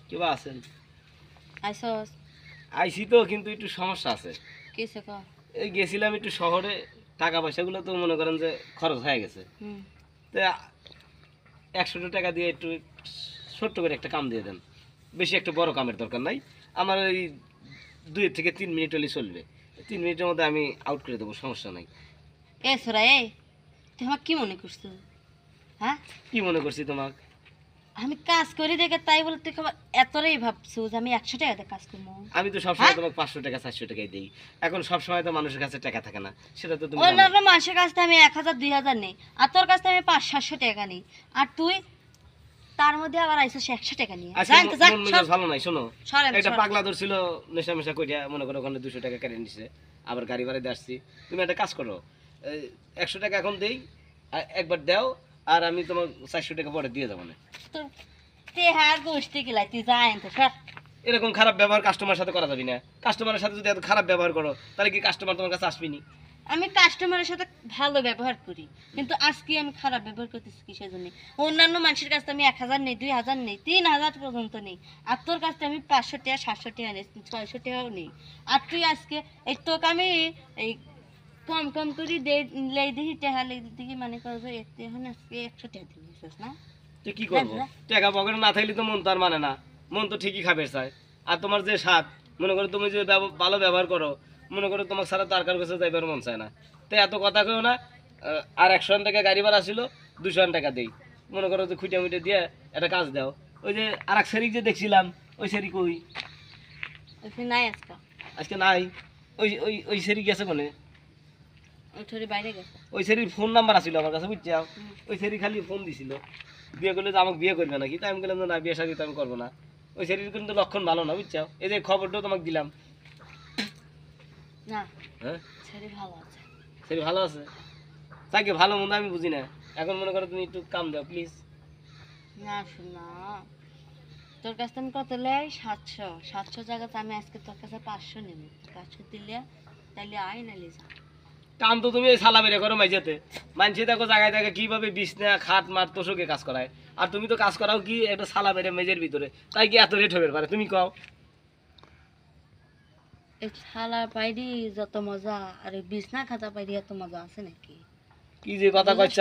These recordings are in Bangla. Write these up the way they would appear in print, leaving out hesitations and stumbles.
কিবা আছেন? আইসস আইসি তো, কিন্তু একটু সমস্যা আছে। কিসে ক? এই গেছিলাম একটু শহরে, টাকা পয়সাগুলো তো মনে করেন যে খরচ হয়ে গেছে। হুম। তো 100 টাকা দিয়ে একটু ছোট্ট করে একটা কাম দিয়ে দেন। বেশি একটা বড় কামের দরকার নাই, আমার ওই 2 থেকে 3 মিনিট হলে চলবে। 3 মিনিটের মধ্যে আমি আউট করে দেবো, সমস্যা নাই। এ সোরা এ, তুই আমার কি মনে করছো? হ্যাঁ, কি মনে করছি তোমাক? আমি কাজ করি দেখে তাই বলে তুই খাবার এতটাই ভাবছো যে আমি 100 টাকাতে কাজ করবো? আমি তো সবসময় তোমাকে 500 টাকা 400 টাকাই দিই। এখন সবসময় তো মানুষের কাছে টাকা থাকে না, সেটা তো তুমি জানো। অন্যান্য মানুষের কাছ থেকে আমি 1000 2000 নেই, আর তোর কাছ থেকে আমি 500 টাকা নেই, আর তুই তার মধ্যে আবার আইসা 100 টাকা নিয়ে আজকে জান তো, মন মেজাজ ভালো নাই, শোনো। সরেন একটা পাগলা ধরছিল, নেশা মেশা কইরা মনে করো ওখানে 200 টাকা কেটে নিছে, আবার গাড়ি ভাড়া দিয়ে আসছি। তুমি একটা কাজ করো, 100 টাকা এখন দেই, আর একবার দাও, আর আমি তোমার 400 টাকা পরে দিয়ে যাবো না। তো তেহার গোষ্ঠী গিলাই তুই জান তো সর। এরকম খারাপ ব্যবহার কাস্টমারের সাথে করা যাবে না। কাস্টমারের সাথে যদি এত খারাপ ব্যবহার করো, তাহলে কি কাস্টমার তোমার কাছে আসবেনি? আমি কাস্টমারের সাথে ভালো ব্যবহার করি, কিন্তু আজকে আমি খারাপ ব্যবহার করতেছি কিসের জন্য? অন্যান্য মানুষের কাছে আমি 1000 নেই, 2000 নেই, 3000 পর্যন্ত নেই, আর তোর কাছে আমি 500 টাকা 700 টাকা নেই, 600 টাকাও নেই। আর তুই আজকে এই তোকে আমি এই কম কম করে লেই দিই টাকা, লেই দিই মানে করবো এখন আজকে 100 টাকা দিয়েছিস না? তো কি করবো? টাকা পকেটে না থাকলে তো মন তার মানে না, মন তো ঠিকই খাবে চায়। আর তোমার যে স্বাদ, মনে করো তুমি যে ভালো ব্যবহার করো, মনে করো তোমার সারা তার কার কাছে যাইবার মন চায় না। তো এত কথা কেউ না। আর 100 টাকা গাড়ি ভাড়া ছিল, 200 টাকা দেই। মনে করো যে খুঁটে মুটে দিয়ে একটা কাজ দাও। ওই যে আর এক সেরিক যে দেখছিলাম, ওই সেরিক ওই ওই নাই আজকে, আজকে নাই। ওই ওই ওই সেরিক গেছে কোনে? ওই থরি বাইরে গেছে। ওই সেরির ফোন নাম্বার আছিল আমার কাছে, বুঝছো? ওই সেরি খালি ফোন দিছিল, বিয়ে করলে যে আমাকে বিয়ে করবে নাকি। তাই আমি বললাম যে না, বিয়ে শাদী তো আমি করবো না। ওই সেরির কিন্তু লক্ষণ ভালো না, বুঝছো? এই যে খবরটাও তোমাকে দিলাম। না, হ্যাঁ, শরীর ভালো আছে। সেরি ভালো আছে। তাকে ভালো মন্দ আমি বুঝি না। এখন মনে করো তুমি একটু কাম দাও প্লিজ। না শোনা, তোর কাছ থেকে আমি কত লাই? 700। 700 জায়গাতে আমি আজকে তোর কাছে 500 নেব। 500 দিলে তাইলে আয় নাইলে যা। কাম তো তুমি এই সালা বেরে করো মাইজেতে। মানছি দেখো জায়গায় জায়গায় কিভাবে বিছনা খাট মার তোষকে কাজ করায়, আর তুমি তো কাজ করাও কি একটা সালা বেরে মেজের ভিতরে। তাই কি এত রেট হবে পারে? তুমি কও। এই শালা পাইরি যত মজা, আর এই বিছনা খাতা পাইরি এত মজা আছে নাকি? কি যে কথা কইছ,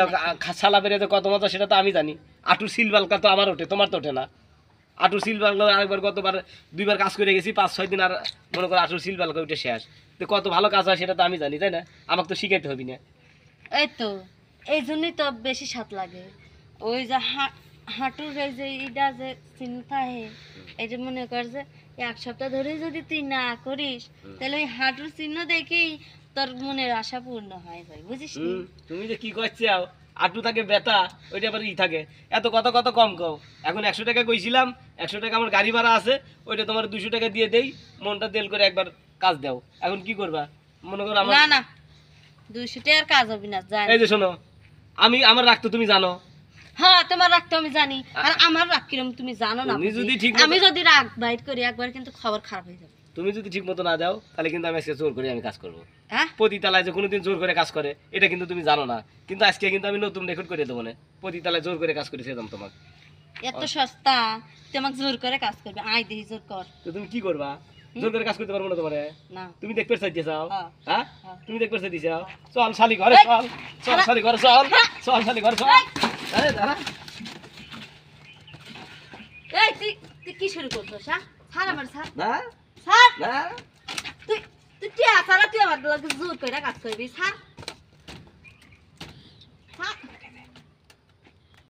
সালা বেরে যে কত মজা সেটা তো আমি জানি। আটুর সিল বালকা তো আমার ওঠে, তোমার তো ওঠে না। আটুর সিল বালকা আরেকবার গতবার 2বার কাজ করে গেছি, 5-6 দিন, আর মনে করো আটুর সিল বালকা উঠে শেষ। তো কত ভালো কাজ হয় সেটা তো আমি জানি, তাই না? আমাকে তো শিখাইতে হবে না। এই তো এই জন্যই তো বেশি স্বাদ লাগে। ওই যে হাঁটুর এই যে ইটা যে চিন্তা হে, এই যে মনে কর যে 1 সপ্তাহ ধরে যদি তুই না করিস, তাহলে ওই হাঁটুর চিহ্ন দেখেই তোর মনের আশা পূর্ণ হয়ে যায়, বুঝিস নি? তুমি যে কি করছো, আটু থাকে ব্যথা, ওইটা আবার থাকে। এত কত কত কম কও। এখন 100 টাকা কইছিলাম, 100 টাকা আমার গাড়ি ভাড়া আছে, ওইটা তোমার 200 টাকা দিয়ে দেই। মনটা তেল করে একবার কাজ দাও। এখন কি করবা? মনে করো আমার না না, 200 টাকার কাজ হবে না, জানি। এই যে শোনো, আমি আমার রাখতো তুমি জানো। হ্যাঁ, তোমার রাগ তো আমি জানি, আর আমার রাগ কিরম তুমি জানো না। তুমি যদি ঠিক আমি যদি রাগ বাইট করি একবার, কিন্তু খবর খারাপ হয়ে যাবে। তুমি যদি ঠিক মতো না যাও, তাহলে কিন্তু আমি আজকে জোর করে আমি কাজ করবো। হ্যাঁ, প্রতি তালায় যে কোনোদিন জোর করে কাজ করে, এটা কিন্তু তুমি জানো না। কিন্তু আজকে কিন্তু আমি নতুন রেকর্ড করে দেবো না। প্রতি তালায় জোর করে কাজ করে সেতাম তোমাকে। এত সস্তা তোমাকে জোর করে কাজ করবে? আয় দেখি জোর কর। তো তুমি কি করবা? জোর করে কাজ করতে পারবো না তোমারে? না। তুমি দেখতে চাইতে চাও? হ্যাঁ। হ্যাঁ, হ্যাঁ। তুমি দেখতে চাইতে চাও? চল শালি ঘরে, চল চল শালি ঘরে, চল চল শালি ঘরে, চল। আরে দাঁড়া। এই তুই তুই কি শুরু করছিস? হ্যাঁ, ছাড় আমার, ছাড় না ছাড়। না, তুই তুই টিয়া ছাড়া তুই আমার লগে জোর করে কাজ করবি? ছাড় ছাড়।